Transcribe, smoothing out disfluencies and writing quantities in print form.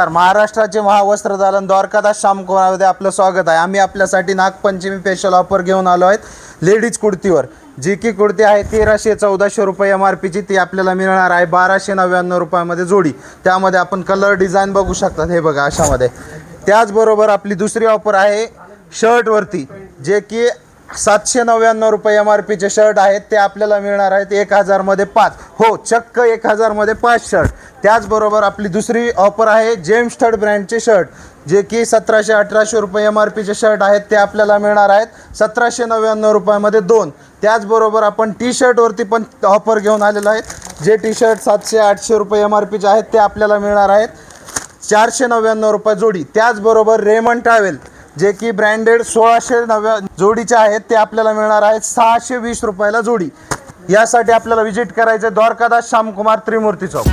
महाराष्ट्राचे महावस्त्रदालन द्वारकादास श्यामकुमारमध्ये आपलं स्वागत आहे। आम्ही आपल्यासाठी नागपंचमी स्पेशल ऑफर घेऊन आलो आहेत लेडीज कुर्तीवर, जी की कुर्ती आहे 1300-1400 रुपये MRPची, ती आपल्याला मिळणार आहे 1299 रुपयामध्ये जोडी। त्यामध्ये आपण कलर डिझाईन बघू शकतात, हे बघा अशामध्ये। त्याचबरोबर आपली दुसरी ऑफर आहे शर्टवरती, जे की 799 रुपये MRPचे शर्ट आहेत, ते आपल्याला मिळणार आहेत 1000 मध्ये 5, हो चक्क 1000 मध्ये 5 शर्ट। त्याचबरोबर आपली दुसरी ऑफर आहे जेम्स स्टड ब्रँडचे शर्ट, जे की 1700-1800 रुपये MRPचे शर्ट आहेत, ते आपल्याला मिळणार आहेत 1799 रुपयामध्ये 2। त्याचबरोबर आपण टी शर्टवरती पण ऑफर घेऊन आलेलो आहे, जे टी शर्ट 700-800 रुपये MRPचे आहेत, ते आपल्याला मिळणार आहेत 499 रुपये जोडी। त्याचबरोबर रेमंड टॉवेल, जे की ब्रँडेड 1690 जोडीचे आहेत, ते आपल्याला मिळणार आहेत 620 रुपयाला जोडी। यासाठी आपल्याला विजिट करायचं द्वारकादास श्यामकुमार त्रिमूर्ती चौक।